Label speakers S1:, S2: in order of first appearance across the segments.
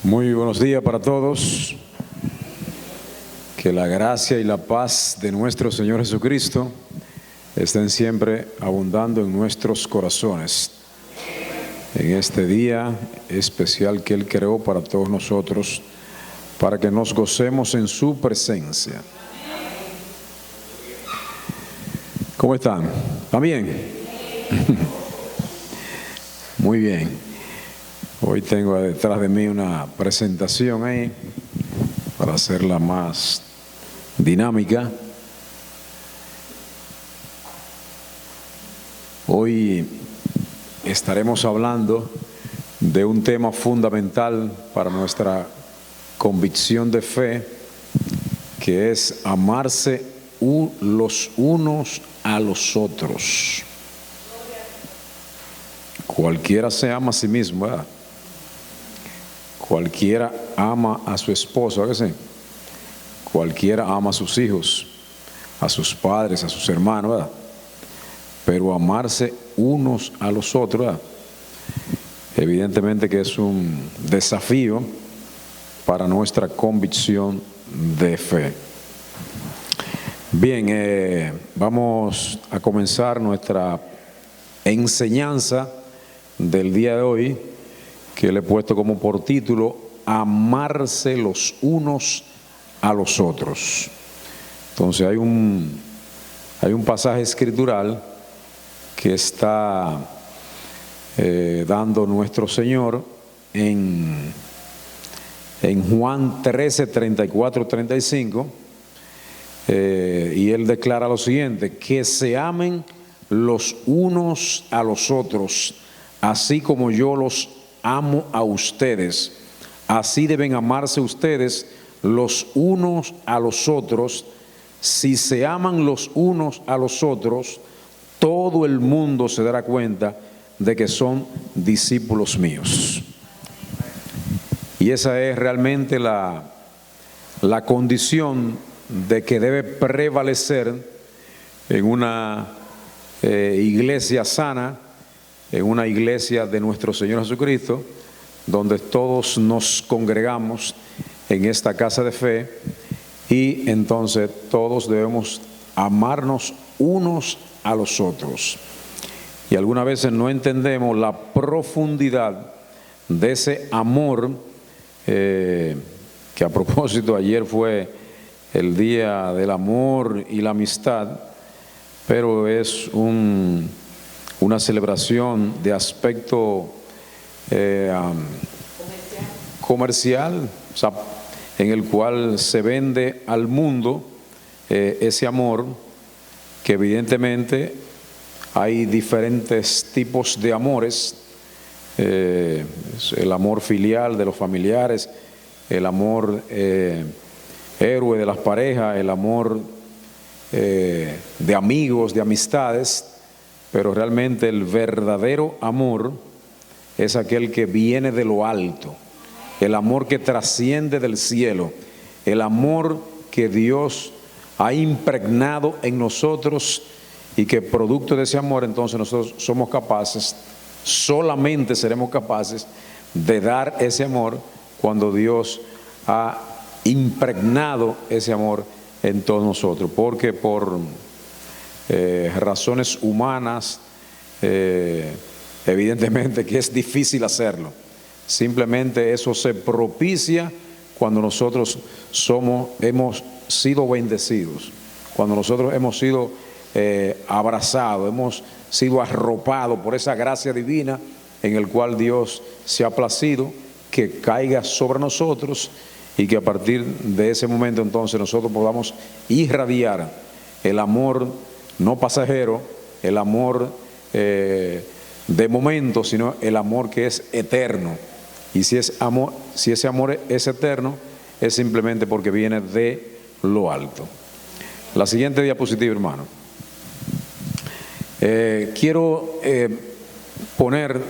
S1: Muy buenos días para todos. Que la gracia y la paz de nuestro Señor Jesucristo estén siempre abundando en nuestros corazones. En este día especial que Él creó para todos nosotros, para que nos gocemos en su presencia. ¿Cómo están? ¿Están bien? Muy bien. Hoy tengo detrás de mí una presentación ahí para hacerla más dinámica. Hoy estaremos hablando de un tema fundamental para nuestra convicción de fe, que es amarse los unos a los otros. Cualquiera se ama a sí mismo, ¿verdad? Cualquiera ama a su esposo, ¿verdad que sí? Cualquiera ama a sus hijos, a sus padres, a sus hermanos, ¿verdad? Pero amarse unos a los otros, ¿verdad? Evidentemente que es un desafío para nuestra convicción de fe. Bien, vamos a comenzar nuestra enseñanza del día de hoy, que le he puesto como por título amarse los unos a los otros. Entonces hay un pasaje escritural que está dando nuestro Señor en Juan 13, 34, 35, y Él declara lo siguiente: que se amen los unos a los otros, así como yo los amo a ustedes, así deben amarse ustedes los unos a los otros. Si se aman los unos a los otros, todo el mundo se dará cuenta de que son discípulos míos. Y esa es realmente la condición de que debe prevalecer en una iglesia sana, en una iglesia de nuestro Señor Jesucristo, donde todos nos congregamos en esta casa de fe, y entonces todos debemos amarnos unos a los otros. Y algunas veces no entendemos la profundidad de ese amor, que a propósito ayer fue el día del amor y la amistad, pero es una celebración de aspecto comercial, o sea, en el cual se vende al mundo ese amor, que evidentemente hay diferentes tipos de amores, el amor filial de los familiares, el amor héroe de las parejas, el amor de amigos, de amistades, pero realmente el verdadero amor es aquel que viene de lo alto, el amor que trasciende del cielo, el amor que Dios ha impregnado en nosotros, y que producto de ese amor entonces nosotros somos capaces, solamente seremos capaces de dar ese amor cuando Dios ha impregnado ese amor en todos nosotros, porque por razones humanas evidentemente que es difícil hacerlo. Simplemente eso se propicia cuando nosotros hemos sido bendecidos, cuando nosotros hemos sido abrazados, hemos sido arropados por esa gracia divina en el cual Dios se ha placido que caiga sobre nosotros, y que a partir de ese momento entonces nosotros podamos irradiar el amor no pasajero, el amor de momento, sino el amor que es eterno. Y si ese amor es eterno, es simplemente porque viene de lo alto. La siguiente diapositiva, hermano. Quiero poner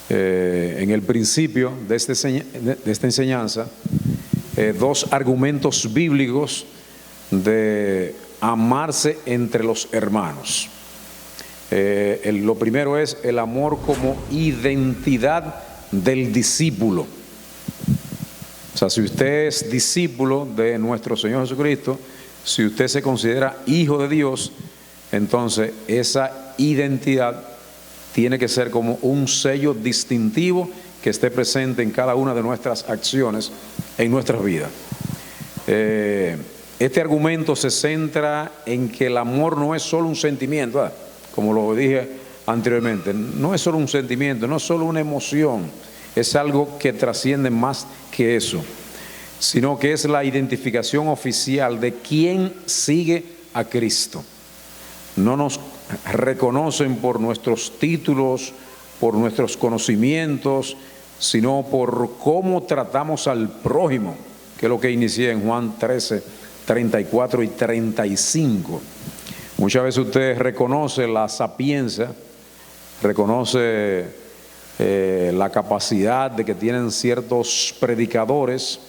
S1: en el principio de esta enseñanza dos argumentos bíblicos de amarse entre los hermanos. Lo primero es el amor como identidad del discípulo. O sea, si usted es discípulo de nuestro Señor Jesucristo, si usted se considera hijo de Dios, entonces esa identidad tiene que ser como un sello distintivo que esté presente en cada una de nuestras acciones, en nuestras vidas. Este argumento se centra en que el amor no es solo un sentimiento, ¿verdad? Como lo dije anteriormente, no es solo un sentimiento, no es solo una emoción, es algo que trasciende más que eso, sino que es la identificación oficial de quien sigue a Cristo. No nos reconocen por nuestros títulos, por nuestros conocimientos, sino por cómo tratamos al prójimo, que es lo que inicié en Juan 13, 34 y 35. Muchas veces usted reconoce la sapiencia, reconoce la capacidad de que tienen ciertos predicadores,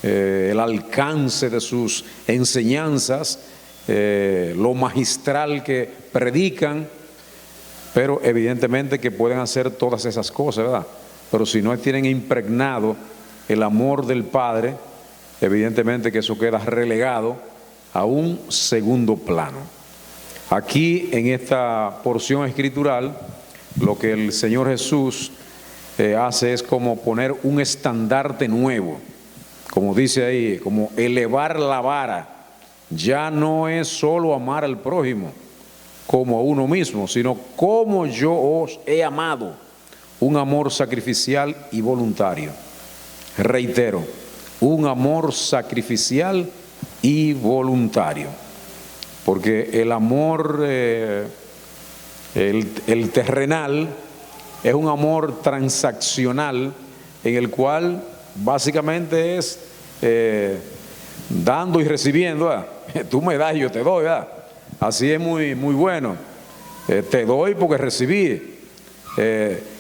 S1: el alcance de sus enseñanzas, lo magistral que predican, pero evidentemente que pueden hacer todas esas cosas, ¿verdad? Pero si no tienen impregnado el amor del Padre, evidentemente que eso queda relegado a un segundo plano. Aquí en esta porción escritural, lo que el Señor Jesús hace es como poner un estandarte nuevo, como dice ahí, como elevar la vara. Ya no es solo amar al prójimo como a uno mismo, sino como yo os he amado, un amor sacrificial y voluntario. Reitero, un amor sacrificial y voluntario, porque el amor, el terrenal, es un amor transaccional en el cual básicamente es dando y recibiendo, ¿verdad? Tú me das y yo te doy, ¿verdad? Así es muy bueno. Te doy porque recibí,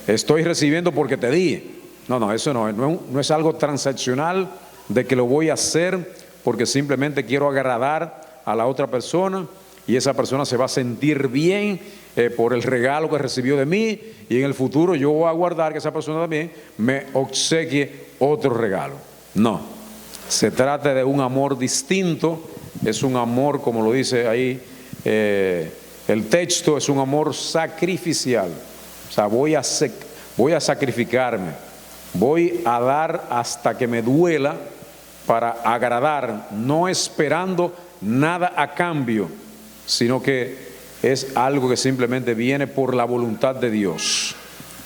S1: estoy recibiendo porque te di. No, eso no es algo transaccional de que lo voy a hacer porque simplemente quiero agradar a la otra persona y esa persona se va a sentir bien por el regalo que recibió de mí, y en el futuro yo voy a guardar que esa persona también me obsequie otro regalo. No, se trata de un amor distinto, es un amor, como lo dice ahí el texto, es un amor sacrificial. O sea, voy a sacrificarme, voy a dar hasta que me duela para agradar, no esperando nada a cambio, sino que es algo que simplemente viene por la voluntad de Dios.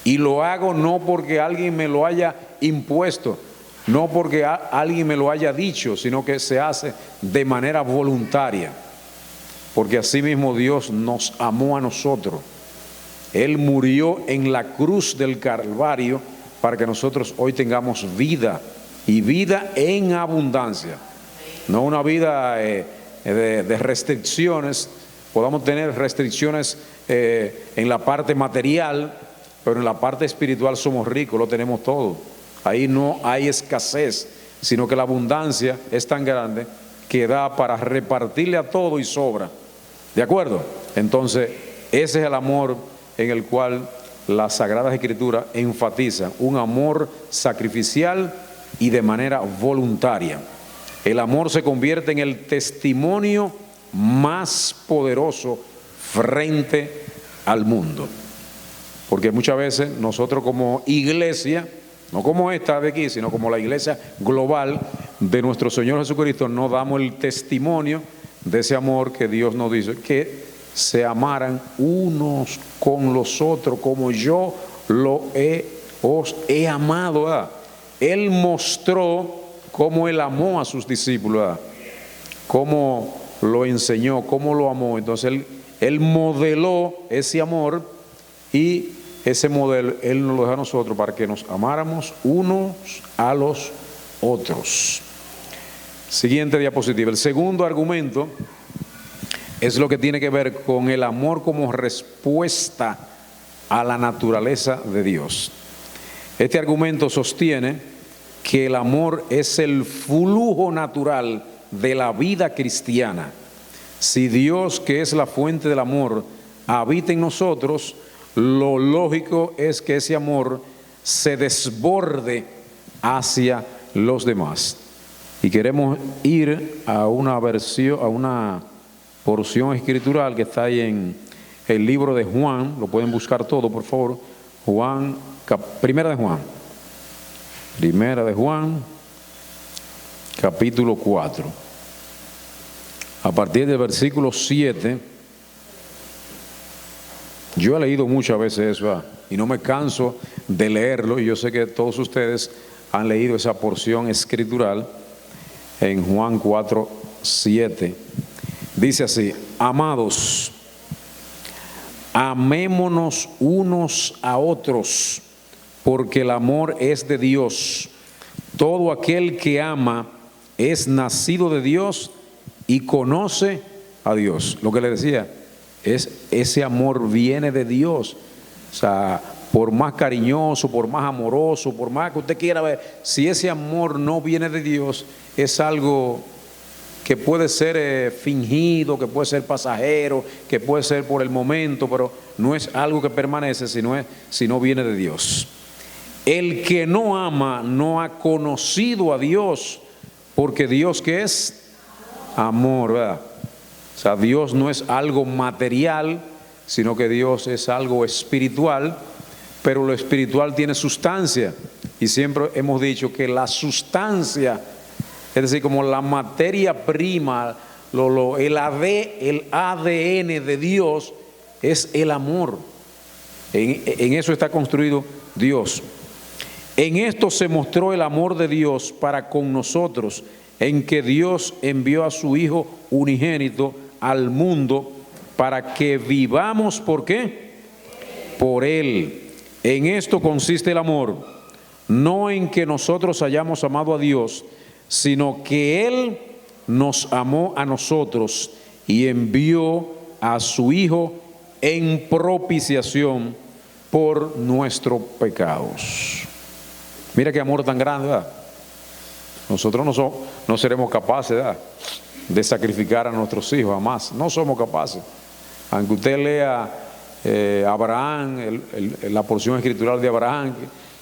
S1: Y lo hago no porque alguien me lo haya impuesto, no porque alguien me lo haya dicho, sino que se hace de manera voluntaria, porque así mismo Dios nos amó a nosotros. Él murió en la cruz del Calvario para que nosotros hoy tengamos vida, y vida en abundancia, no una vida de restricciones. Podamos tener restricciones en la parte material, pero en la parte espiritual somos ricos, lo tenemos todo. Ahí no hay escasez, sino que la abundancia es tan grande que da para repartirle a todo y sobra. ¿De acuerdo? Entonces, ese es el amor en el cual las Sagradas Escrituras enfatizan, un amor sacrificial y de manera voluntaria. El amor se convierte en el testimonio más poderoso frente al mundo, porque muchas veces nosotros como iglesia, no como esta de aquí, sino como la iglesia global de nuestro Señor Jesucristo, no damos el testimonio de ese amor que Dios nos dice, que se amaran unos con los otros como yo os he amado, ¿verdad? Él mostró cómo Él amó a sus discípulos, ¿verdad? Cómo lo enseñó, cómo lo amó. Entonces él modeló ese amor, y ese modelo Él nos lo da a nosotros para que nos amáramos unos a los otros. Siguiente diapositiva. El segundo argumento es lo que tiene que ver con el amor como respuesta a la naturaleza de Dios. Este argumento sostiene que el amor es el flujo natural de la vida cristiana. Si Dios, que es la fuente del amor, habita en nosotros, lo lógico es que ese amor se desborde hacia los demás. Y queremos ir a una versión, a una porción escritural que está ahí en el libro de Juan. Lo pueden buscar todo, por favor. Primera de Juan, capítulo 4. A partir del versículo 7. Yo he leído muchas veces eso, y no me canso de leerlo, y yo sé que todos ustedes han leído esa porción escritural en Juan 4, 7. Dice así: amados, amémonos unos a otros, porque el amor es de Dios. Todo aquel que ama es nacido de Dios y conoce a Dios. Lo que le decía, ese amor viene de Dios. O sea, por más cariñoso, por más amoroso, por más que usted quiera ver, si ese amor no viene de Dios, es algo que puede ser fingido, que puede ser pasajero, que puede ser por el momento, pero no es algo que permanece si no viene de Dios. El que no ama no ha conocido a Dios, porque Dios, ¿qué es? Amor, ¿verdad? O sea, Dios no es algo material, sino que Dios es algo espiritual, pero lo espiritual tiene sustancia. Y siempre hemos dicho que la sustancia, es decir, como la materia prima, el ADN de Dios es el amor. En eso está construido Dios. En esto se mostró el amor de Dios para con nosotros, en que Dios envió a su Hijo unigénito al mundo para que vivamos, ¿por qué? Por Él. En esto consiste el amor, no en que nosotros hayamos amado a Dios, sino que Él nos amó a nosotros y envió a su Hijo en propiciación por nuestros pecados. Mira qué amor tan grande, ¿verdad? Nosotros no seremos capaces, ¿verdad?, de sacrificar a nuestros hijos, jamás. No somos capaces. Aunque usted lea Abraham, la porción escritural de Abraham,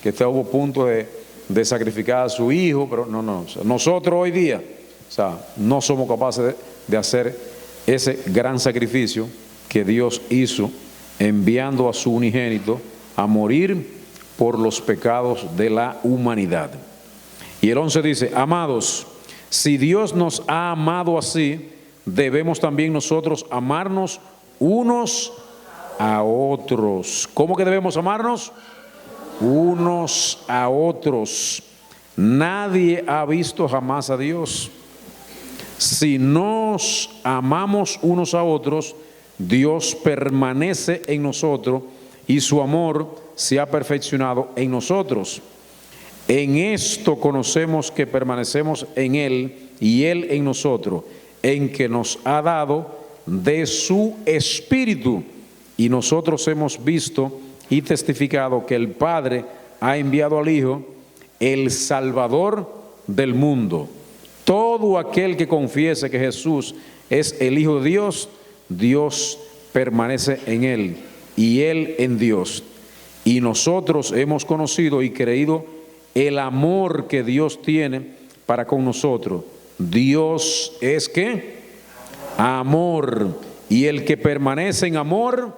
S1: que estuvo a punto de sacrificar a su hijo, pero no. O sea, nosotros hoy día, o sea, no somos capaces de hacer ese gran sacrificio que Dios hizo, enviando a su unigénito a morir por los pecados de la humanidad. Y el 11 dice: amados, si Dios nos ha amado así, debemos también nosotros amarnos unos a otros. ¿Cómo que debemos amarnos? Unos a otros. Nadie ha visto jamás a Dios. Si nos amamos unos a otros, Dios permanece en nosotros y su amor se ha perfeccionado en nosotros. En esto conocemos que permanecemos en Él y Él en nosotros, en que nos ha dado de su Espíritu. Y nosotros hemos visto y testificado que el Padre ha enviado al Hijo, el Salvador del mundo. Todo aquel que confiese que Jesús es el Hijo de Dios, Dios permanece en Él y Él en Dios. Y nosotros hemos conocido y creído el amor que Dios tiene para con nosotros. Dios es ¿qué? Amor. Y el que permanece en amor,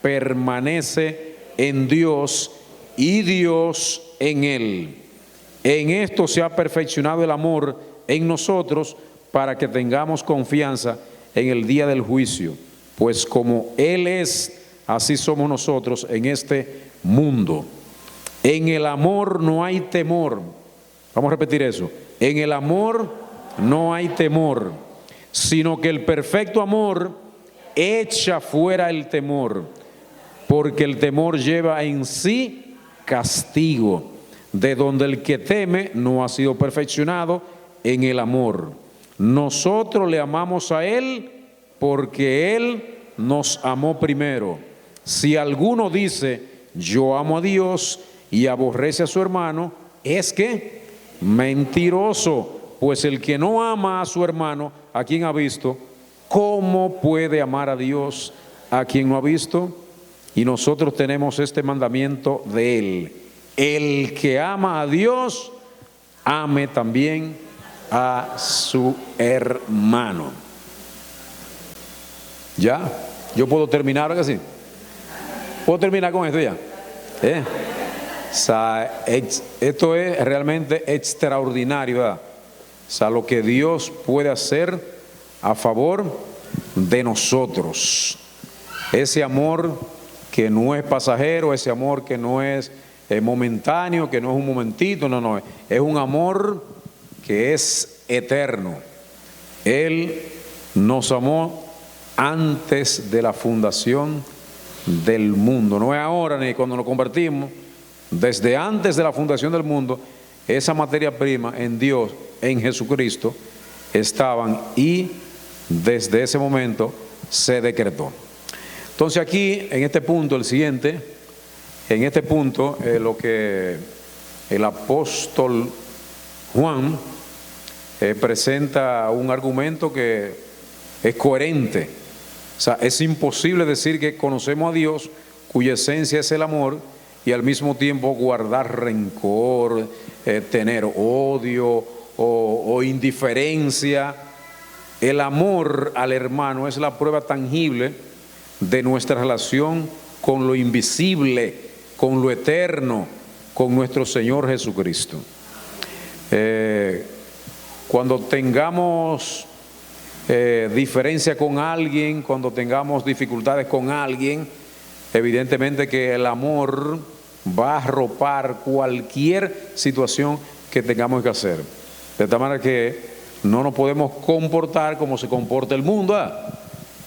S1: permanece en Dios y Dios en él. En esto se ha perfeccionado el amor en nosotros para que tengamos confianza en el día del juicio. Pues como Él es, así somos nosotros en este mundo. En el amor no hay temor. Vamos a repetir eso. En el amor no hay temor, sino que el perfecto amor echa fuera el temor, porque el temor lleva en sí castigo, de donde el que teme no ha sido perfeccionado en el amor. Nosotros le amamos a Él porque Él nos amó primero. Si alguno dice yo amo a Dios y aborrece a su hermano, es que mentiroso, pues el que no ama a su hermano, a quien ha visto, ¿cómo puede amar a Dios a quien no ha visto? Y nosotros tenemos este mandamiento de Él: el que ama a Dios, ame también a su hermano. ¿Ya? ¿Yo puedo terminar ahora sí? ¿Puedo terminar con esto ya? O sea, esto es realmente extraordinario, ¿verdad? O sea, lo que Dios puede hacer a favor de nosotros. Ese amor que no es pasajero, ese amor que no es momentáneo, que no es un momentito, no, es un amor que es eterno. Él nos amó antes de la fundación del mundo, no es ahora ni cuando nos convertimos. Desde antes de la fundación del mundo, esa materia prima en Dios, en Jesucristo, estaban, y desde ese momento se decretó. Entonces aquí, en este punto, el siguiente, en este punto, lo que el apóstol Juan presenta un argumento que es coherente. O sea, es imposible decir que conocemos a Dios, cuya esencia es el amor, y al mismo tiempo guardar rencor, tener odio o indiferencia. El amor al hermano es la prueba tangible de nuestra relación con lo invisible, con lo eterno, con nuestro Señor Jesucristo. Cuando tengamos diferencia con alguien, cuando tengamos dificultades con alguien, evidentemente que el amor va a arropar cualquier situación que tengamos que hacer. De tal manera que no nos podemos comportar como se comporta el mundo.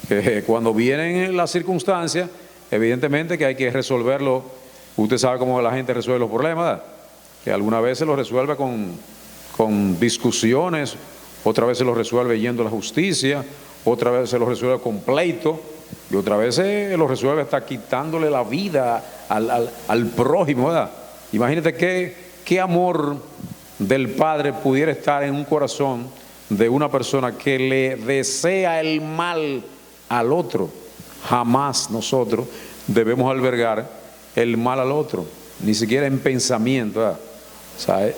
S1: Que cuando vienen las circunstancias, evidentemente que hay que resolverlo. Usted sabe cómo la gente resuelve los problemas, que algunas veces lo resuelve con discusiones, otras veces lo resuelve yendo a la justicia, otras veces lo resuelve con pleito, y otras veces lo resuelve hasta quitándole la vida al prójimo, ¿verdad? Imagínate qué amor del Padre pudiera estar en un corazón de una persona que le desea el mal al otro. Jamás nosotros debemos albergar el mal al otro, ni siquiera en pensamiento, ¿verdad? O sea,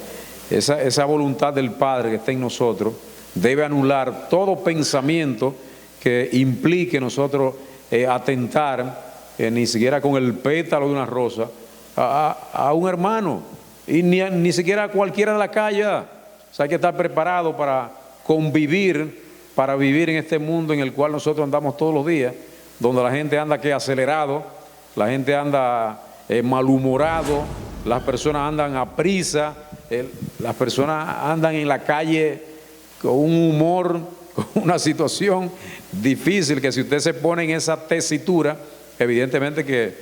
S1: esa voluntad del Padre que está en nosotros debe anular todo pensamiento que implique nosotros atentar, ni siquiera con el pétalo de una rosa, a un hermano, y ni siquiera a cualquiera de la calle. O sea, hay que estar preparado para convivir, para vivir en este mundo en el cual nosotros andamos todos los días, donde la gente anda acelerado, la gente anda malhumorado, las personas andan a prisa, las personas andan en la calle con un humor, con una situación difícil, que si usted se pone en esa tesitura, evidentemente que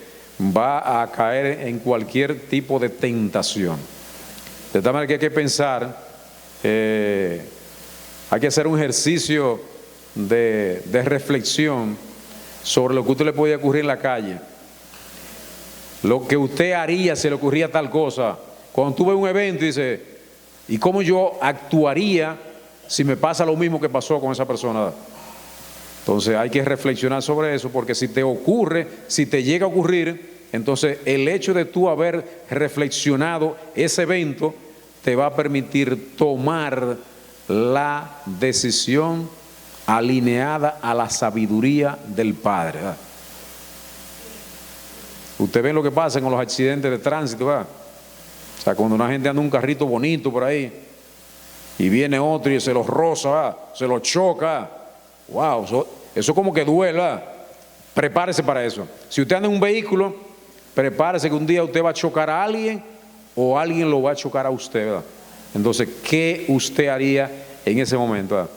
S1: va a caer en cualquier tipo de tentación. De tal manera que hay que pensar, hay que hacer un ejercicio de reflexión sobre lo que a usted le podía ocurrir en la calle, lo que usted haría si le ocurría tal cosa. Cuando tú ves un evento y dices, ¿y cómo yo actuaría si me pasa lo mismo que pasó con esa persona? Entonces hay que reflexionar sobre eso, porque si te ocurre, si te llega a ocurrir, entonces el hecho de tú haber reflexionado ese evento te va a permitir tomar la decisión alineada a la sabiduría del Padre, ¿verdad? Usted ve lo que pasa con los accidentes de tránsito, ¿verdad? O sea, cuando una gente anda en un carrito bonito por ahí y viene otro y se los roza, ¿verdad? Se los choca, wow, eso como que duele, ¿verdad? Prepárese para eso. Si usted anda en un vehículo, prepárese que un día usted va a chocar a alguien o alguien lo va a chocar a usted, ¿verdad? Entonces, ¿qué usted haría en ese momento, ¿verdad?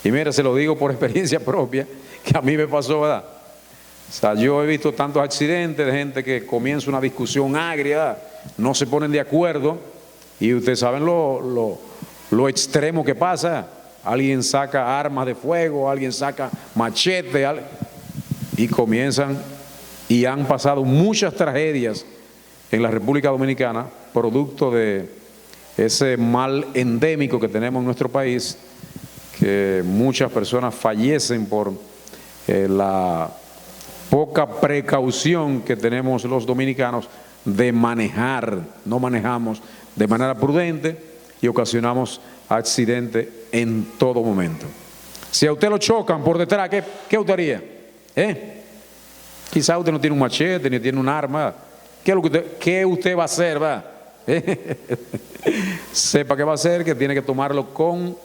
S1: Y mira, se lo digo por experiencia propia, que a mí me pasó, ¿verdad? O sea, yo he visto tantos accidentes de gente que comienza una discusión agria, ¿verdad? No se ponen de acuerdo, y ustedes saben lo extremo que pasa. Alguien saca armas de fuego, alguien saca machete, y comienzan, y han pasado muchas tragedias en la República Dominicana, producto de ese mal endémico que tenemos en nuestro país, que muchas personas fallecen por la poca precaución que tenemos los dominicanos de manejar. No manejamos de manera prudente, y ocasionamos accidentes en todo momento. Si a usted lo chocan por detrás, ¿qué usted haría? Quizá usted no tiene un machete ni tiene un arma. ¿Qué usted va a hacer? ¿Va? Sepa qué va a hacer, que tiene que tomarlo con,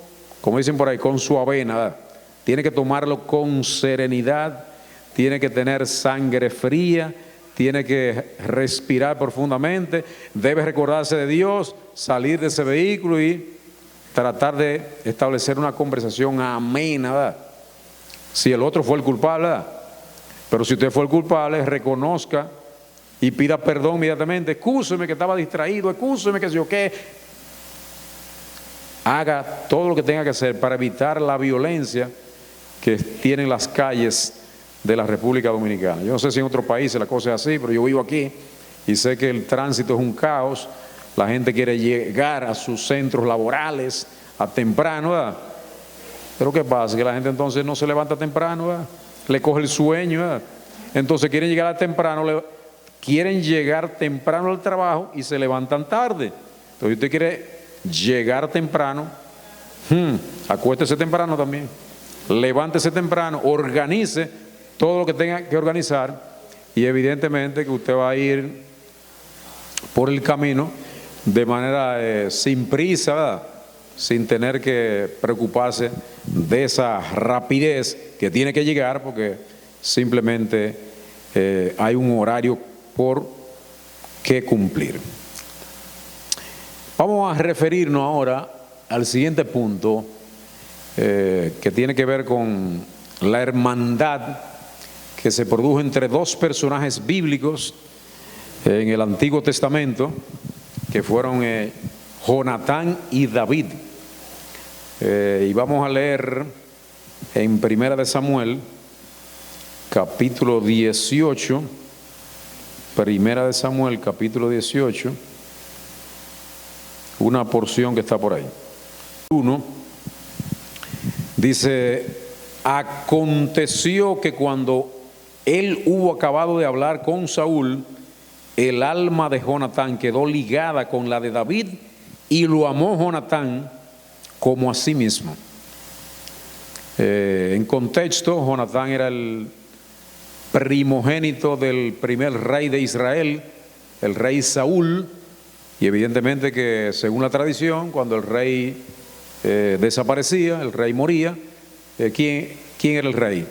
S1: como dicen por ahí, con su avena. ¿Va? Tiene que tomarlo con serenidad, tiene que tener sangre fría, tiene que respirar profundamente, debe recordarse de Dios, salir de ese vehículo y tratar de establecer una conversación amena, ¿verdad? Si el otro fue el culpable, ¿verdad? Pero si usted fue el culpable, reconozca y pida perdón inmediatamente. Excúseme que estaba distraído, excúseme que yo qué. Haga todo lo que tenga que hacer para evitar la violencia que tienen las calles de la República Dominicana. Yo no sé si en otros países la cosa es así, pero yo vivo aquí y sé que el tránsito es un caos. La gente quiere llegar a sus centros laborales a temprano, ¿verdad? Pero ¿qué pasa? Que la gente entonces no se levanta temprano, ¿verdad? Le coge el sueño, ¿verdad? Entonces quieren llegar temprano al trabajo y se levantan tarde. Entonces usted quiere llegar temprano, acuéstese temprano también, levántese temprano, organice todo lo que tenga que organizar y evidentemente que usted va a ir por el camino de manera sin prisa, ¿verdad? Sin tener que preocuparse de esa rapidez que tiene que llegar porque simplemente hay un horario por que cumplir. Vamos a referirnos ahora al siguiente punto que tiene que ver con la hermandad que se produjo entre dos personajes bíblicos en el Antiguo Testamento, que fueron Jonatán y David. Y vamos a leer en Primera de Samuel, capítulo 18, Primera de Samuel, capítulo 18, una porción que está por ahí. 1 dice: aconteció que cuando él hubo acabado de hablar con Saúl, el alma de Jonatán quedó ligada con la de David y lo amó Jonatán como a sí mismo. En contexto, Jonatán era el primogénito del primer rey de Israel, el rey Saúl, y evidentemente que según la tradición, cuando el rey desaparecía, el rey moría, ¿quién era el rey?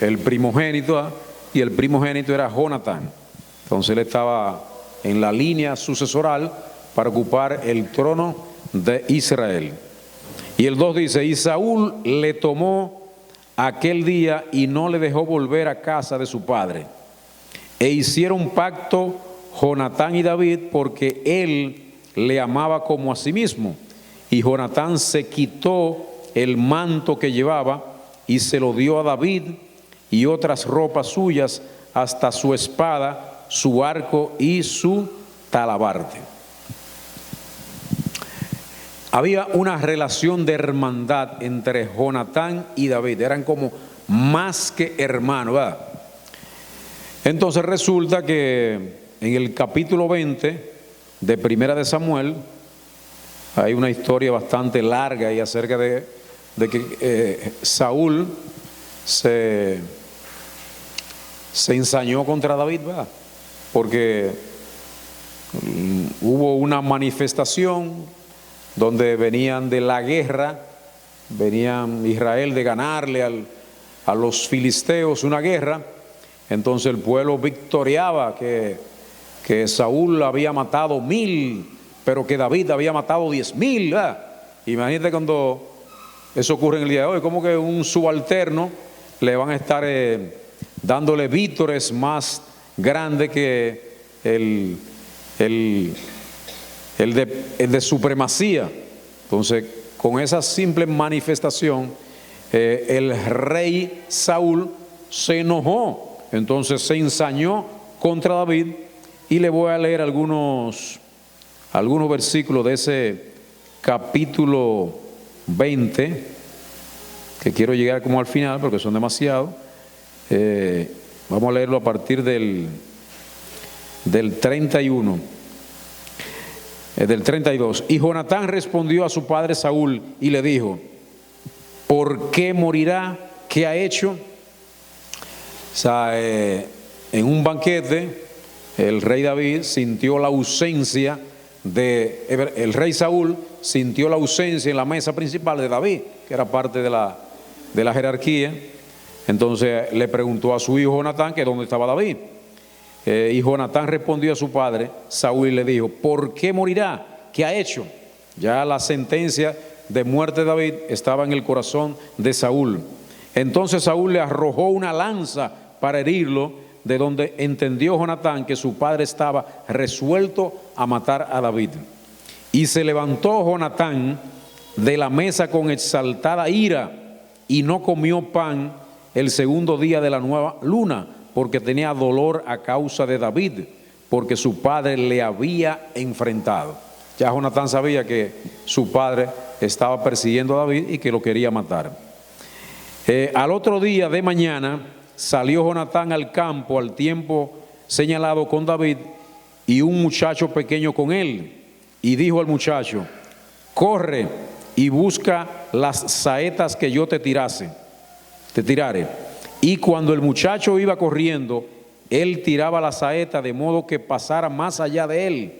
S1: El primogénito, y el primogénito era Jonatán. Entonces él estaba en la línea sucesoral para ocupar el trono de Israel. Y el 2 dice: y Saúl le tomó aquel día y no le dejó volver a casa de su padre. E hicieron pacto Jonatán y David porque él le amaba como a sí mismo. Y Jonatán se quitó el manto que llevaba y se lo dio a David y otras ropas suyas, hasta su espada, su arco y su talabarte. Había una relación de hermandad entre Jonatán y David, eran como más que hermanos, ¿verdad? Entonces resulta que en el capítulo 20 de Primera de Samuel hay una historia bastante larga y acerca de que Saúl se ensañó contra David, ¿verdad? Porque hubo una manifestación donde venían de la guerra, venían Israel de ganarle a los filisteos una guerra. Entonces el pueblo victoriaba que Saúl había matado 1000, pero que David había matado 10,000, ¿verdad? Imagínate cuando eso ocurre en el día de hoy, como que un subalterno le van a estar dándole vítores más grandes que el de supremacía. Entonces, con esa simple manifestación, el rey Saúl se enojó, entonces se ensañó contra David. Y le voy a leer algunos versículos de ese capítulo 20, que quiero llegar como al final porque son demasiados. Vamos a leerlo a partir del 31. Del 32. Y Jonatán respondió a su padre Saúl y le dijo: ¿por qué morirá? ¿Qué ha hecho? O sea, en un banquete, el rey David sintió la ausencia el rey Saúl sintió la ausencia en la mesa principal de David, que era parte de la jerarquía. Entonces le preguntó a su hijo Jonatán que dónde estaba David. Y Jonatán respondió a su padre Saúl y le dijo: ¿por qué morirá? ¿Qué ha hecho? Ya la sentencia de muerte de David estaba en el corazón de Saúl. Entonces Saúl le arrojó una lanza para herirlo, de donde entendió Jonatán que su padre estaba resuelto a matar a David. Y se levantó Jonatán de la mesa con exaltada ira y no comió pan el segundo día de la nueva luna, porque tenía dolor a causa de David, porque su padre le había enfrentado. Ya Jonatán sabía que su padre estaba persiguiendo a David y que lo quería matar. Al otro día de mañana salió Jonatán al campo al tiempo señalado con David y un muchacho pequeño con él. Y dijo al muchacho: corre y busca las saetas que yo te tirare. Y cuando el muchacho iba corriendo, él tiraba la saeta de modo que pasara más allá de él.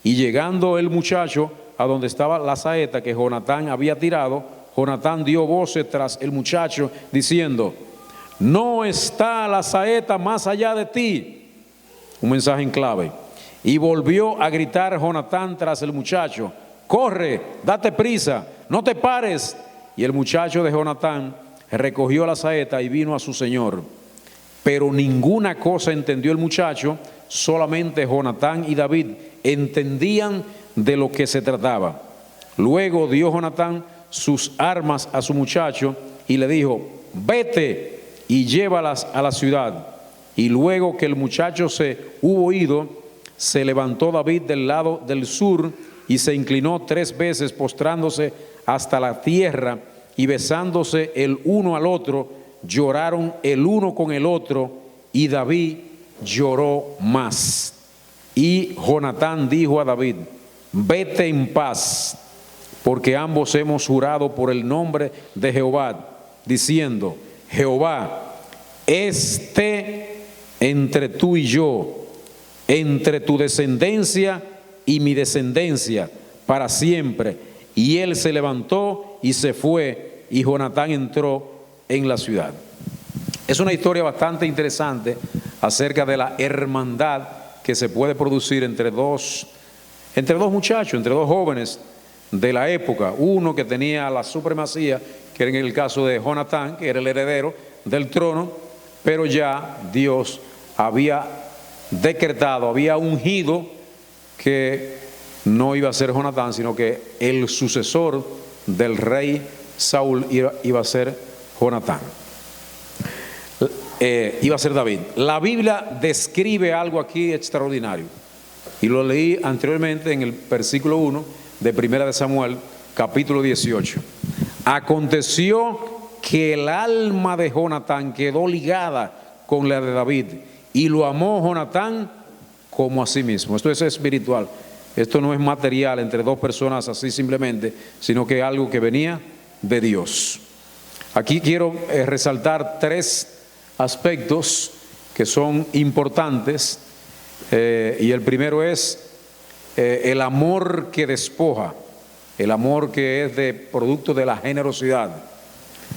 S1: Y llegando el muchacho a donde estaba la saeta que Jonatán había tirado, Jonatán dio voces tras el muchacho diciendo: no está la saeta más allá de ti. Un mensaje en clave. Y volvió a gritar Jonatán tras el muchacho: corre, date prisa, no te pares. Y el muchacho de Jonatán recogió la saeta y vino a su señor. Pero ninguna cosa entendió el muchacho, solamente Jonatán y David entendían de lo que se trataba. Luego dio Jonatán sus armas a su muchacho y le dijo: vete y llévalas a la ciudad. Y luego que el muchacho se hubo ido, se levantó David del lado del sur y se inclinó 3 veces, postrándose hasta la tierra, y besándose el uno al otro, lloraron el uno con el otro, y David lloró más. Y Jonatán dijo a David: vete en paz, porque ambos hemos jurado por el nombre de Jehová, diciendo: Jehová esté entre tú y yo, entre tu descendencia y mi descendencia, para siempre. Y él se levantó y se fue, y Jonatán entró en la ciudad. Es una historia bastante interesante acerca de la hermandad que se puede producir entre dos muchachos, entre dos jóvenes de la época. Uno que tenía la supremacía, que era en el caso de Jonatán, que era el heredero del trono, pero ya Dios había decretado, había ungido que no iba a ser Jonatán, sino que el sucesor del rey Saúl iba a ser Jonatán. Iba a ser David. La Biblia describe algo aquí extraordinario, y lo leí anteriormente en el versículo 1 de Primera de Samuel, capítulo 18. Aconteció que el alma de Jonatán quedó ligada con la de David, y lo amó Jonatán como a sí mismo. Esto es espiritual, esto no es material entre dos personas así simplemente, sino que es algo que venía de Dios. Aquí quiero resaltar 3 aspectos que son importantes, y el primero es el amor que despoja, el amor que es de producto de la generosidad.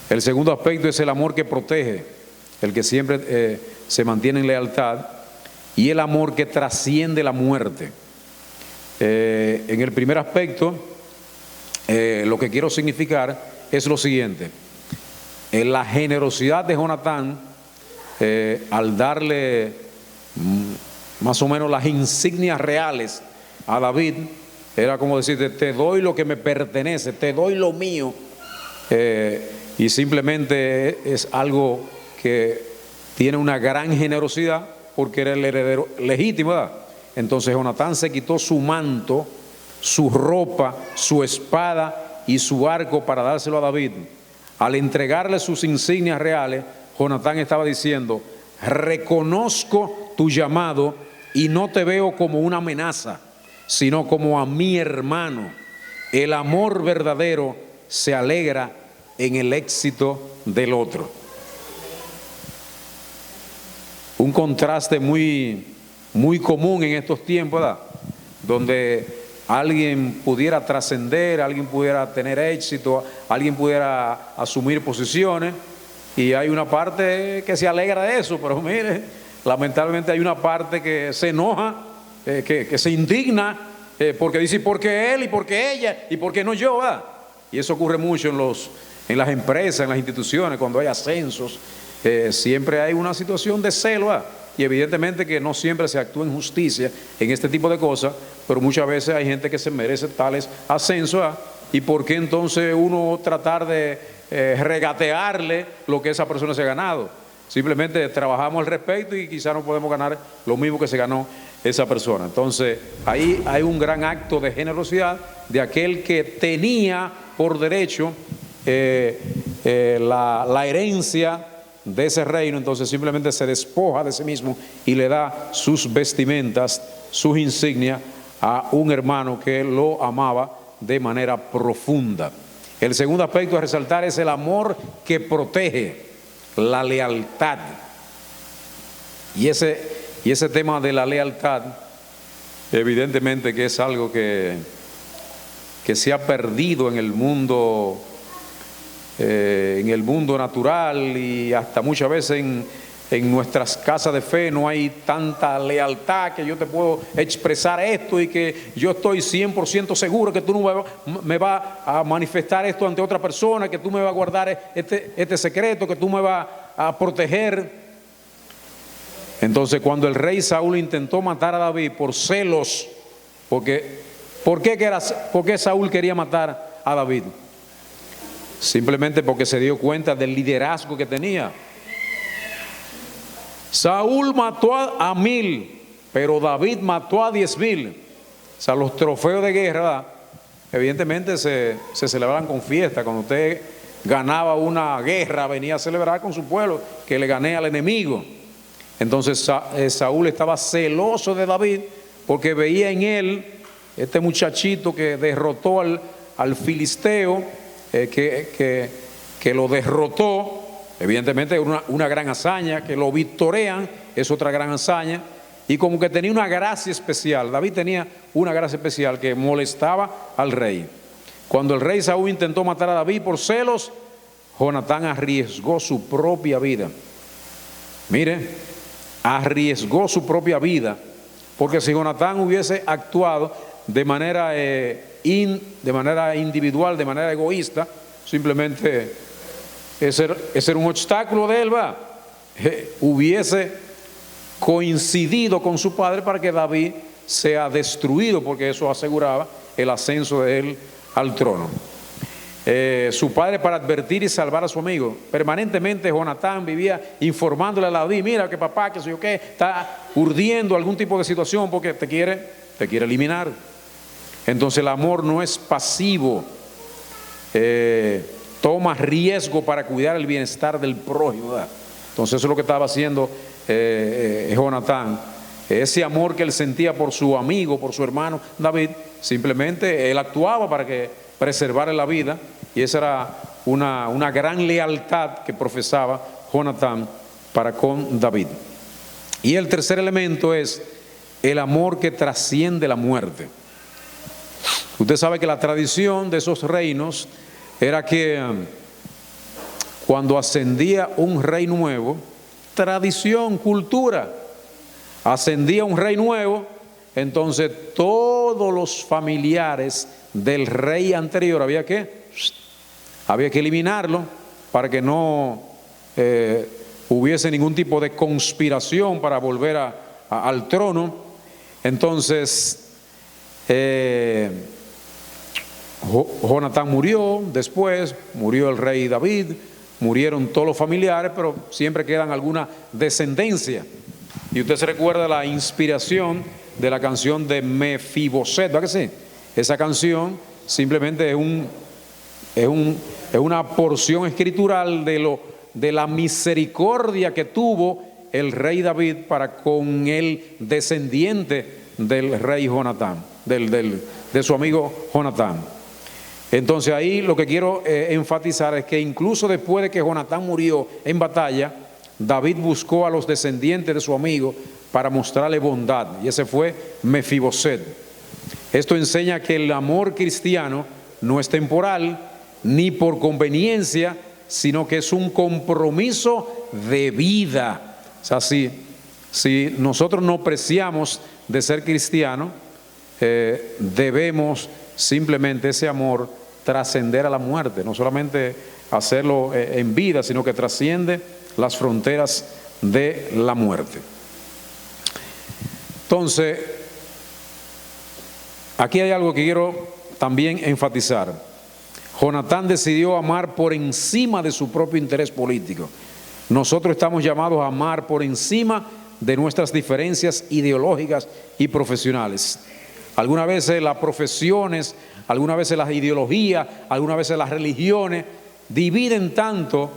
S1: El segundo aspecto es el amor que protege, el que siempre se mantiene en lealtad, y el amor que trasciende la muerte. En el primer aspecto, lo que quiero significar es lo siguiente: la generosidad de Jonatán, al darle más o menos las insignias reales a David, era como decirte: te doy lo que me pertenece, te doy lo mío, y simplemente es algo que tiene una gran generosidad porque era el heredero legítimo, ¿verdad? Entonces Jonatán se quitó su manto, su ropa, su espada y su arco para dárselo a David. Al entregarle sus insignias reales, Jonatán estaba diciendo: reconozco tu llamado y no te veo como una amenaza, sino como a mi hermano. El amor verdadero se alegra en el éxito del otro. Un contraste muy común en estos tiempos, ¿verdad? Donde alguien pudiera trascender, alguien pudiera tener éxito, alguien pudiera asumir posiciones, y hay una parte que se alegra de eso, pero mire, lamentablemente hay una parte que se enoja, que se indigna, porque dice, ¿por qué él y por qué ella y por qué no yo? ¿Verdad? Y eso ocurre mucho en las empresas, en las instituciones, cuando hay ascensos, siempre hay una situación de celo, ¿verdad? Y evidentemente que no siempre se actúa en justicia en este tipo de cosas, pero muchas veces hay gente que se merece tales ascensos, ¿verdad? ¿Y por qué entonces uno tratar de regatearle lo que esa persona se ha ganado? Simplemente trabajamos al respecto y quizás no podemos ganar lo mismo que se ganó esa persona. Entonces ahí hay un gran acto de generosidad de aquel que tenía por derecho la herencia de ese reino. Entonces simplemente se despoja de sí mismo y le da sus vestimentas, sus insignias a un hermano que lo amaba de manera profunda. El segundo aspecto a resaltar es el amor que protege, la lealtad. Y ese tema de la lealtad, evidentemente que es algo que se ha perdido en el mundo natural, y hasta muchas veces en nuestras casas de fe no hay tanta lealtad que yo te puedo expresar esto y que yo estoy 100% seguro que tú no me vas a manifestar esto ante otra persona, que tú me vas a guardar este secreto, que tú me vas a proteger. Entonces cuando el rey Saúl intentó matar a David por celos, ¿por qué Saúl quería matar a David? Simplemente porque se dio cuenta del liderazgo que tenía. Saúl mató a 1000, pero David mató a 10,000. O sea, los trofeos de guerra, ¿verdad? Evidentemente se celebraban con fiesta. Cuando usted ganaba una guerra, venía a celebrar con su pueblo que le gané al enemigo. Entonces Saúl estaba celoso de David porque veía en él este muchachito que derrotó al filisteo, que lo derrotó. Evidentemente una gran hazaña, que lo victorean, es otra gran hazaña, y como que tenía una gracia especial. David tenía una gracia especial que molestaba al rey. Cuando el rey Saúl intentó matar a David por celos, Jonatán arriesgó su propia vida. Mire, arriesgó su propia vida, porque si Jonatán hubiese actuado de manera individual, de manera egoísta, simplemente ese era un obstáculo de él, ¿va? Hubiese coincidido con su padre para que David sea destruido, porque eso aseguraba el ascenso de él al trono. Su padre, para advertir y salvar a su amigo, permanentemente Jonatán vivía informándole a David: mira que papá, que sé yo qué, está urdiendo algún tipo de situación porque te quiere eliminar. Entonces el amor no es pasivo, toma riesgo para cuidar el bienestar del prójimo, ¿verdad? Entonces eso es lo que estaba haciendo Jonatán. Ese amor que él sentía por su amigo, por su hermano David, simplemente él actuaba para que preservara la vida, y esa era una gran lealtad que profesaba Jonatán para con David. Y el tercer elemento es el amor que trasciende la muerte. Usted sabe que la tradición de esos reinos era que cuando ascendía un rey nuevo, tradición, cultura, ascendía un rey nuevo, entonces todos los familiares del rey anterior había que eliminarlo para que no hubiese ningún tipo de conspiración para volver al trono. Entonces Jonatán murió, después murió el rey David, murieron todos los familiares, pero siempre quedan alguna descendencia. Y usted se recuerda la inspiración de la canción de Mefiboset, ¿verdad que sí? Esa canción simplemente es una porción escritural de la misericordia que tuvo el rey David para con el descendiente del rey Jonatán, de su amigo Jonatán. Entonces ahí lo que quiero enfatizar es que incluso después de que Jonatán murió en batalla, David buscó a los descendientes de su amigo para mostrarle bondad, y ese fue Mefiboset. Esto enseña que el amor cristiano no es temporal ni por conveniencia, sino que es un compromiso de vida. O sea, si nosotros no preciamos de ser cristianos, debemos simplemente ese amor trascender a la muerte, no solamente hacerlo en vida, sino que trasciende las fronteras de la muerte. Entonces, aquí hay algo que quiero también enfatizar. Jonatán decidió amar por encima de su propio interés político. Nosotros estamos llamados a amar por encima de nuestras diferencias ideológicas y profesionales. Algunas veces las profesiones, algunas veces las ideologías, algunas veces las religiones dividen tanto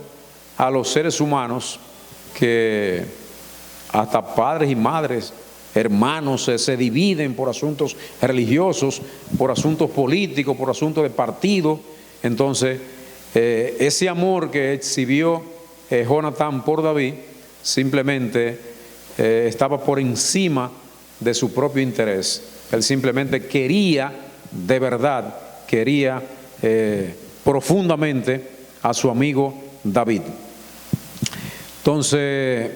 S1: a los seres humanos que hasta padres y madres, hermanos se dividen por asuntos religiosos, por asuntos políticos, por asuntos de partido. Entonces, ese amor que exhibió Jonatán por David simplemente estaba por encima de su propio interés. Él simplemente quería, de verdad, quería profundamente a su amigo David. Entonces,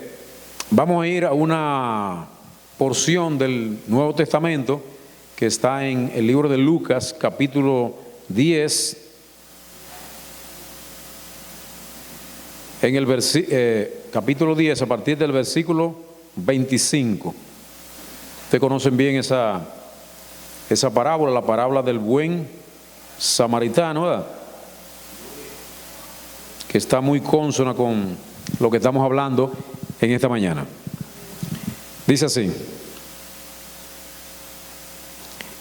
S1: vamos a ir a una porción del Nuevo Testamento que está en el libro de Lucas, capítulo 10, en el capítulo 10, a partir del versículo 25. Ustedes conocen bien esa parábola, la parábola del buen samaritano, ¿verdad? Que está muy consona con lo que estamos hablando en esta mañana. Dice así: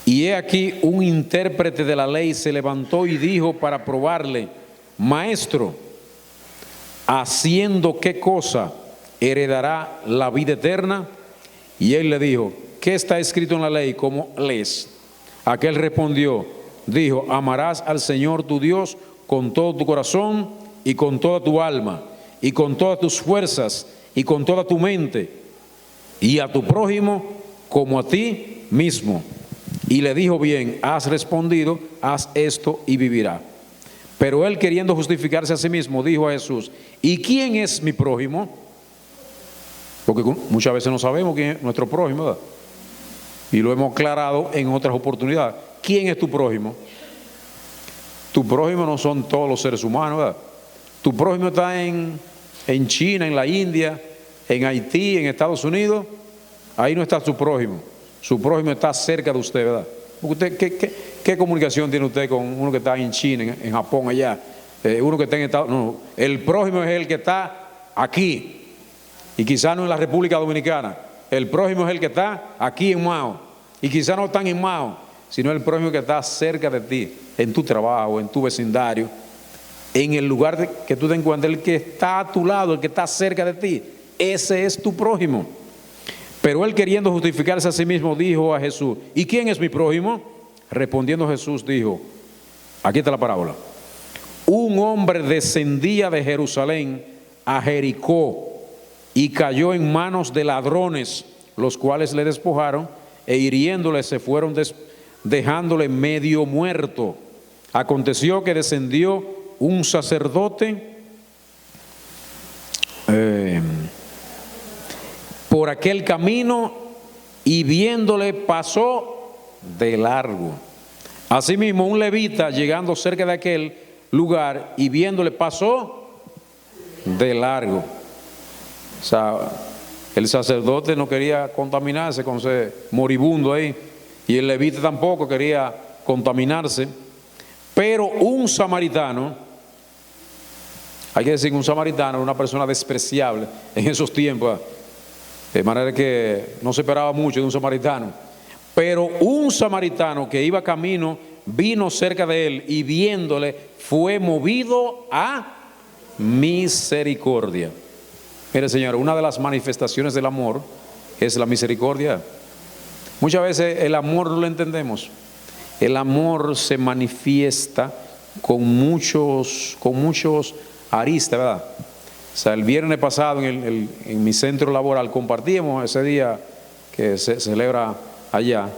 S1: y he aquí un intérprete de la ley se levantó y dijo para probarle: Maestro, ¿haciendo qué cosa heredará la vida eterna? Y él le dijo: ¿qué está escrito en la ley? ¿Cómo lees? Aquel respondió, dijo: amarás al Señor tu Dios con todo tu corazón y con toda tu alma y con todas tus fuerzas y con toda tu mente, y a tu prójimo como a ti mismo. Y le dijo: bien, has respondido, haz esto y vivirá. Pero él, queriendo justificarse a sí mismo, dijo a Jesús: ¿y quién es mi prójimo? Porque muchas veces no sabemos quién es nuestro prójimo, ¿verdad? Y lo hemos aclarado en otras oportunidades. ¿Quién es tu prójimo? Tu prójimo no son todos los seres humanos, ¿verdad? Tu prójimo está en China, en la India, en Haití, en Estados Unidos. Ahí no está su prójimo. Su prójimo está cerca de usted, ¿verdad? Usted, ¿qué comunicación tiene usted con uno que está en China, en Japón, allá? Uno que está en Estados Unidos. No, el prójimo es el que está aquí. Y quizás no en la República Dominicana. El prójimo es el que está aquí en Mao. Y quizás no están en Mao, sino el prójimo que está cerca de ti, en tu trabajo, en tu vecindario, en el lugar que tú te encuentres, el que está a tu lado, el que está cerca de ti. Ese es tu prójimo. Pero él, queriendo justificarse a sí mismo, dijo a Jesús: ¿y quién es mi prójimo? Respondiendo Jesús dijo, aquí está la parábola: un hombre descendía de Jerusalén a Jericó y cayó en manos de ladrones, los cuales le despojaron e hiriéndole se fueron dejándole medio muerto. Aconteció que descendió un sacerdote por aquel camino y viéndole pasó de largo. Asimismo un levita, llegando cerca de aquel lugar y viéndole, pasó de largo. O sea, el sacerdote no quería contaminarse con ese moribundo ahí, y el levita tampoco quería contaminarse. Pero un samaritano, hay que decir que un samaritano era una persona despreciable en esos tiempos, de manera que no se esperaba mucho de un samaritano. Pero un samaritano que iba camino vino cerca de él y viéndole fue movido a misericordia. Mire, señor, una de las manifestaciones del amor es la misericordia. Muchas veces el amor no lo entendemos. El amor se manifiesta con muchos aristas, ¿verdad? O sea, el viernes pasado en mi centro laboral compartíamos ese día que se celebra allá.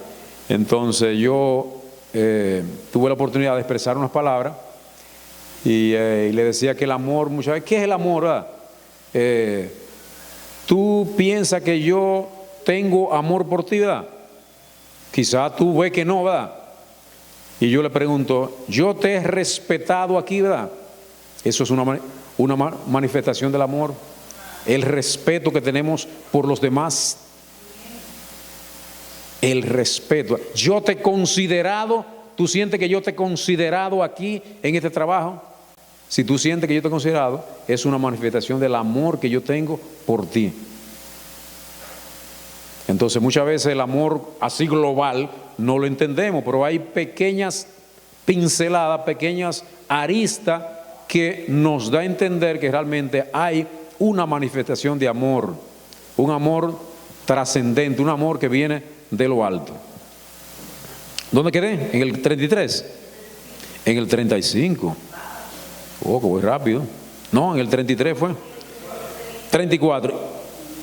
S1: Entonces yo tuve la oportunidad de expresar unas palabras y le decía que el amor, muchas veces, ¿qué es el amor, verdad? Tú piensas que yo tengo amor por ti, ¿verdad? Quizás tú ves que no, ¿verdad? Y yo le pregunto, yo te he respetado aquí, ¿verdad? Eso es una manifestación del amor. El respeto que tenemos por los demás. El respeto. Yo te he considerado, tú sientes que yo te he considerado aquí en este trabajo. Si tú sientes que yo te he considerado, es una manifestación del amor que yo tengo por ti. Entonces muchas veces el amor así global no lo entendemos, pero hay pequeñas pinceladas, pequeñas aristas que nos da a entender que realmente hay una manifestación de amor, un amor trascendente, un amor que viene de lo alto. ¿Dónde quedé? ¿En el 33? En el 35. Oh, que voy rápido. No, en el 33 fue. 34.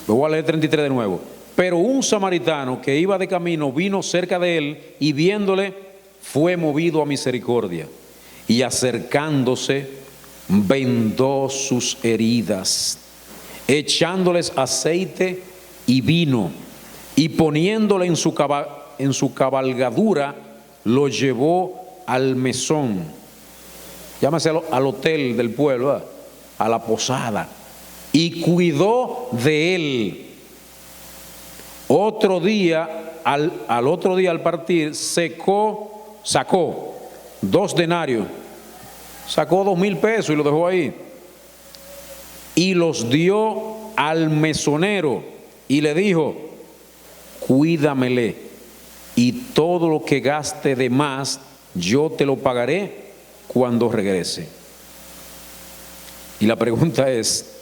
S1: Me voy a leer 33 de nuevo. Pero un samaritano que iba de camino vino cerca de él y viéndole fue movido a misericordia y acercándose vendó sus heridas, echándoles aceite y vino y poniéndole en su cabalgadura lo llevó al mesón, llámase al hotel del pueblo, ¿verdad? A la posada, y cuidó de él. Otro día, al otro día al partir, sacó 2 denarios, sacó 2,000 pesos y lo dejó ahí. Y los dio al mesonero y le dijo, cuídamele y todo lo que gaste de más, yo te lo pagaré cuando regrese. Y la pregunta es,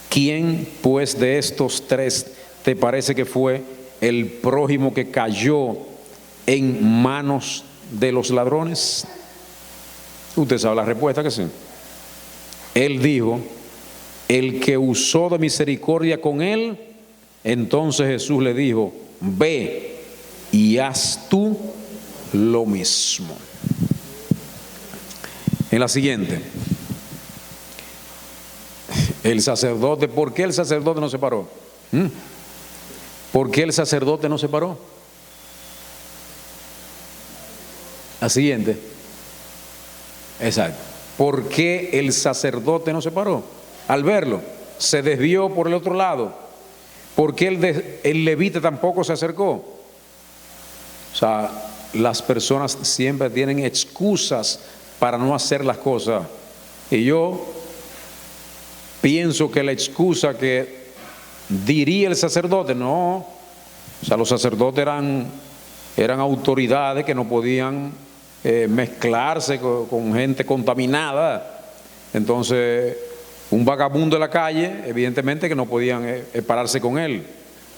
S1: ¿quién pues de estos 3 te parece que fue el prójimo que cayó en manos de los ladrones? Usted sabe la respuesta, que sí. Él dijo, el que usó de misericordia con él. Entonces Jesús le dijo, ve y haz tú lo mismo. En la siguiente, el sacerdote, ¿por qué el sacerdote no se paró? ¿Por qué el sacerdote no se paró? La siguiente. Exacto. ¿Por qué el sacerdote no se paró? Al verlo, se desvió por el otro lado. ¿Por qué el levita tampoco se acercó? O sea, las personas siempre tienen excusas para no hacer las cosas. Y yo pienso que la excusa que diría el sacerdote, no, o sea, los sacerdotes eran autoridades que no podían mezclarse con gente contaminada. Entonces, un vagabundo de la calle, evidentemente que no podían pararse con él.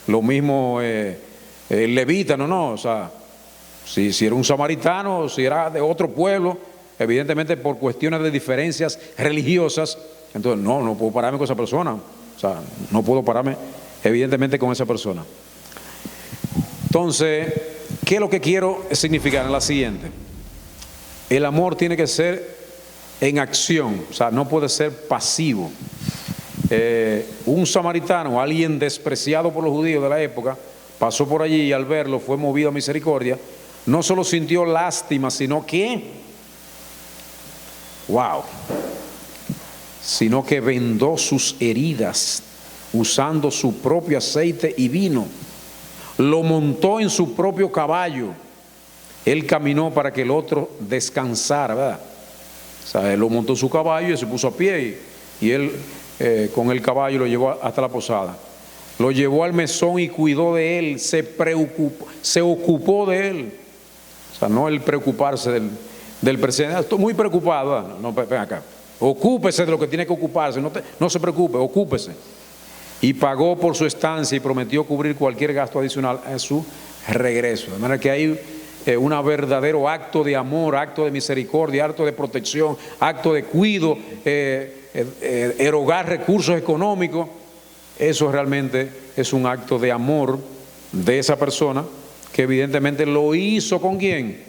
S1: Lo mismo el levita, no, o sea, si era un samaritano, si era de otro pueblo, evidentemente por cuestiones de diferencias religiosas, entonces no puedo pararme con esa persona. O sea, no puedo pararme evidentemente con esa persona. Entonces, ¿qué es lo que quiero significar? En la siguiente. El amor tiene que ser en acción, o sea, no puede ser pasivo. Un samaritano, alguien despreciado por los judíos de la época, pasó por allí y al verlo fue movido a misericordia. No solo sintió lástima, sino que, sino que vendó sus heridas usando su propio aceite y vino. Lo montó en su propio caballo. Él caminó para que el otro descansara, ¿verdad? O sea, él lo montó en su caballo y se puso a pie y él con el caballo lo llevó hasta la posada. Lo llevó al mesón y cuidó de él, se ocupó de él. O sea, no el preocuparse del presidente. Estoy muy preocupado, ¿verdad? No, ven acá. Ocúpese de lo que tiene que ocuparse, no se preocupe, ocúpese. Y pagó por su estancia y prometió cubrir cualquier gasto adicional a su regreso. De manera que hay un verdadero acto de amor, acto de misericordia, acto de protección, acto de cuidado, erogar recursos económicos. Eso realmente es un acto de amor de esa persona que evidentemente lo hizo ¿con quién?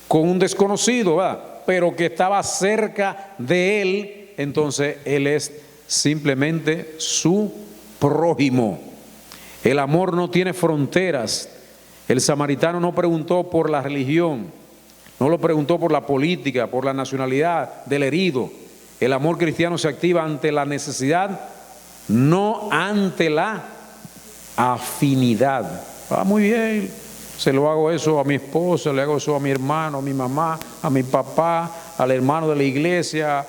S1: Con un desconocido, ¿verdad? Pero que estaba cerca de él, entonces él es simplemente su prójimo. El amor no tiene fronteras. El samaritano no preguntó por la religión, no lo preguntó por la política, por la nacionalidad del herido. El amor cristiano se activa ante la necesidad, no ante la afinidad. Muy bien, se lo hago eso a mi esposa, le hago eso a mi hermano, a mi mamá, a mi papá, al hermano de la iglesia.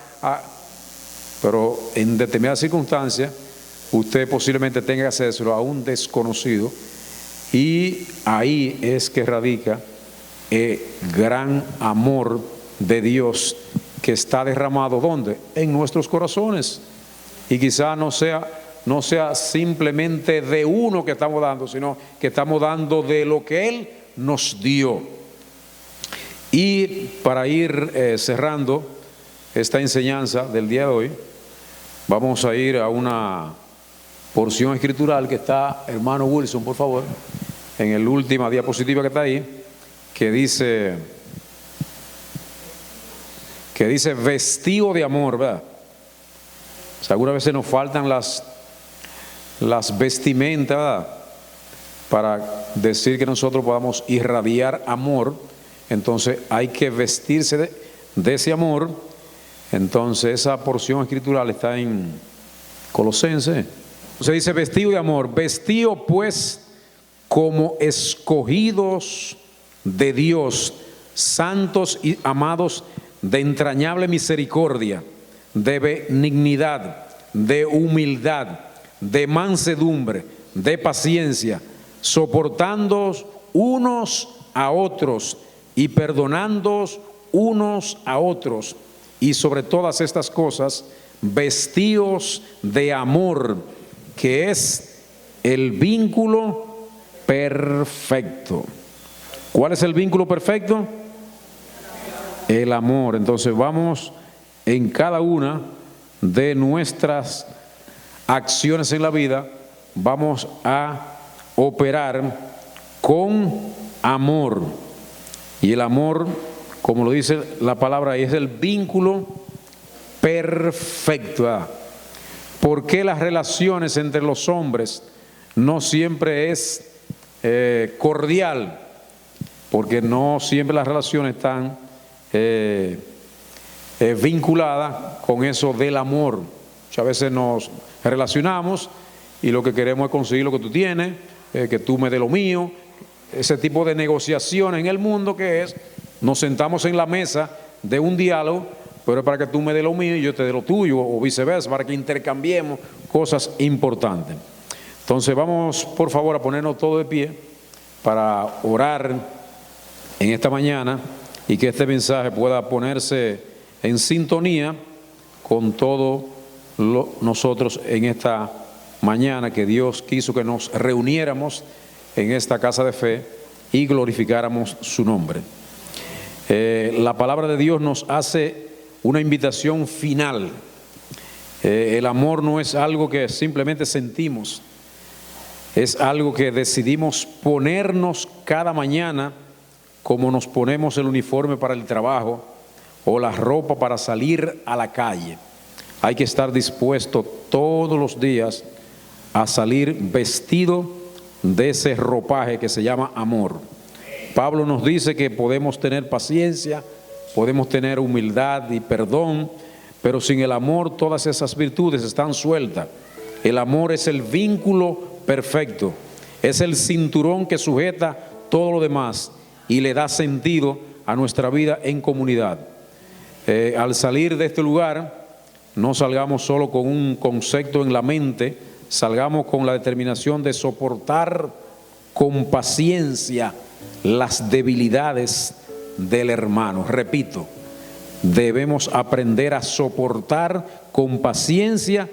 S1: Pero en determinadas circunstancias, usted posiblemente tenga que hacérselo a un desconocido. Y ahí es que radica el gran amor de Dios que está derramado, ¿dónde? En nuestros corazones. Y quizá no sea simplemente de uno que estamos dando, sino que estamos dando de lo que Él nos dio. Y para ir cerrando esta enseñanza del día de hoy, vamos a ir a una porción escritural que está, hermano Wilson, por favor, en la última diapositiva que está ahí, que dice vestido de amor, ¿verdad? O sea, algunas veces nos faltan las vestimentas, ¿verdad?, para decir que nosotros podamos irradiar amor. Entonces hay que vestirse de ese amor. Entonces esa porción escritural está en Colosenses. Se dice vestido de amor, vestido pues como escogidos de Dios, santos y amados, de entrañable misericordia, de benignidad, de humildad, de mansedumbre, de paciencia, soportándoos unos a otros y perdonándoos unos a otros, y sobre todas estas cosas vestíos de amor, que es el vínculo perfecto. ¿Cuál es el vínculo perfecto? El amor. Entonces vamos en cada una de nuestras acciones en la vida, vamos a operar con amor. Y el amor, como lo dice la palabra, es el vínculo perfecto. ¿Por qué las relaciones entre los hombres no siempre es cordial? Porque no siempre las relaciones están vinculadas con eso del amor. Muchas veces nos relacionamos y lo que queremos es conseguir lo que tú tienes, que tú me des lo mío. Ese tipo de negociaciones en el mundo, que es, nos sentamos en la mesa de un diálogo, pero es para que tú me des lo mío y yo te dé lo tuyo, o viceversa, para que intercambiemos cosas importantes. Entonces vamos, por favor, a ponernos todos de pie para orar en esta mañana y que este mensaje pueda ponerse en sintonía con todos nosotros en esta mañana, que Dios quiso que nos reuniéramos en esta casa de fe y glorificáramos su nombre. La palabra de Dios nos hace una invitación final. El amor no es algo que simplemente sentimos, es algo que decidimos ponernos cada mañana, como nos ponemos el uniforme para el trabajo o la ropa para salir a la calle. Hay que estar dispuesto todos los días a salir vestido de ese ropaje que se llama amor. Pablo nos dice que podemos tener paciencia, podemos tener humildad y perdón, pero sin el amor todas esas virtudes están sueltas. El amor es el vínculo perfecto, es el cinturón que sujeta todo lo demás y le da sentido a nuestra vida en comunidad. Al salir de este lugar, no salgamos solo con un concepto en la mente, salgamos con la determinación de soportar con paciencia las debilidades del hermano. Repito, debemos aprender a soportar con paciencia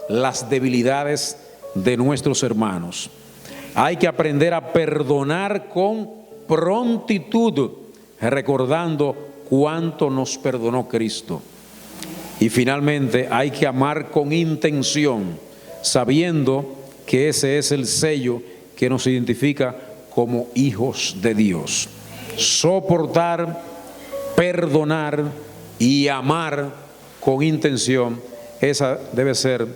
S1: las debilidades de nuestros hermanos. Hay que aprender a perdonar con prontitud, recordando cuánto nos perdonó Cristo. Y finalmente hay que amar con intención, sabiendo que ese es el sello que nos identifica como hijos de Dios. Soportar, perdonar y amar con intención, esa debe ser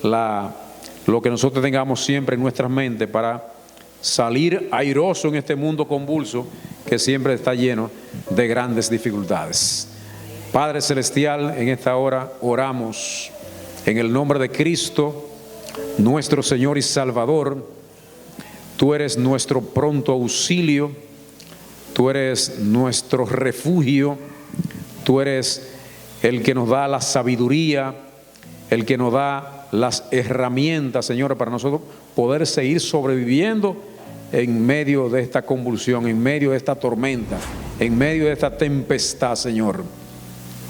S1: lo que nosotros tengamos siempre en nuestras mentes para salir airoso en este mundo convulso que siempre está lleno de grandes dificultades. Padre Celestial, en esta hora oramos en el nombre de Cristo, nuestro Señor y Salvador. Tú eres nuestro pronto auxilio, tú eres nuestro refugio, tú eres el que nos da la sabiduría, el que nos da las herramientas, Señor, para nosotros poder seguir sobreviviendo en medio de esta convulsión, en medio de esta tormenta, en medio de esta tempestad, Señor.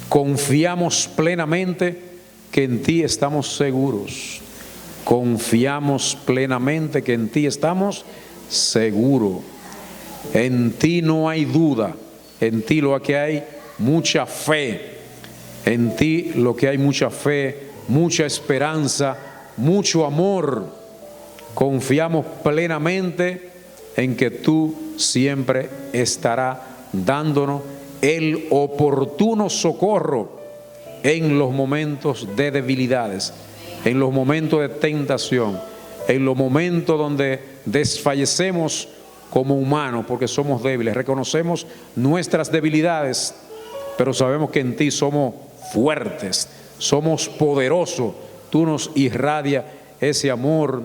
S1: Confiamos plenamente que en ti estamos seguros. Confiamos plenamente que en ti estamos seguros. En ti no hay duda. En ti lo que hay mucha fe. En ti lo que hay mucha fe, mucha esperanza, mucho amor. Confiamos plenamente en que tú siempre estarás dándonos el oportuno socorro en los momentos de debilidades, en los momentos de tentación, en los momentos donde desfallecemos como humanos porque somos débiles. Reconocemos nuestras debilidades, pero sabemos que en ti somos fuertes, somos poderosos. Tú nos irradias ese amor,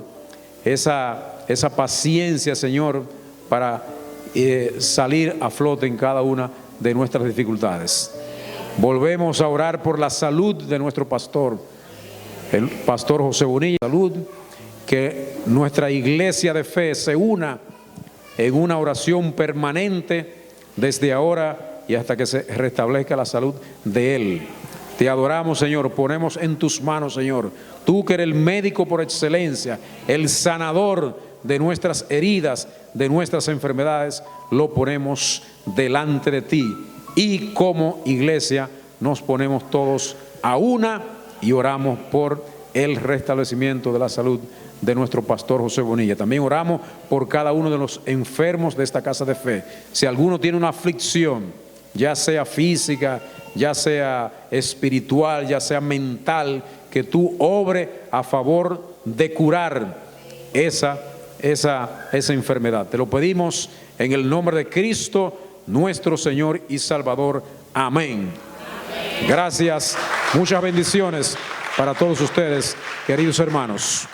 S1: esa paciencia, Señor, para salir a flote en cada una de nuestras dificultades. Volvemos a orar por la salud de nuestro pastor, el pastor José Bonilla. Salud, que nuestra iglesia de fe se una en una oración permanente desde ahora y hasta que se restablezca la salud de él. Te adoramos, Señor, ponemos en tus manos, Señor, tú que eres el médico por excelencia, el sanador de nuestras heridas, de nuestras enfermedades, lo ponemos delante de ti. Y como iglesia nos ponemos todos a una y oramos por el restablecimiento de la salud de nuestro pastor José Bonilla. También oramos por cada uno de los enfermos de esta casa de fe. Si alguno tiene una aflicción, ya sea física, ya sea espiritual, ya sea mental, que tú obre a favor de curar esa enfermedad. Te lo pedimos en el nombre de Cristo, nuestro Señor y Salvador. Amén. Gracias. Muchas bendiciones para todos ustedes, queridos hermanos.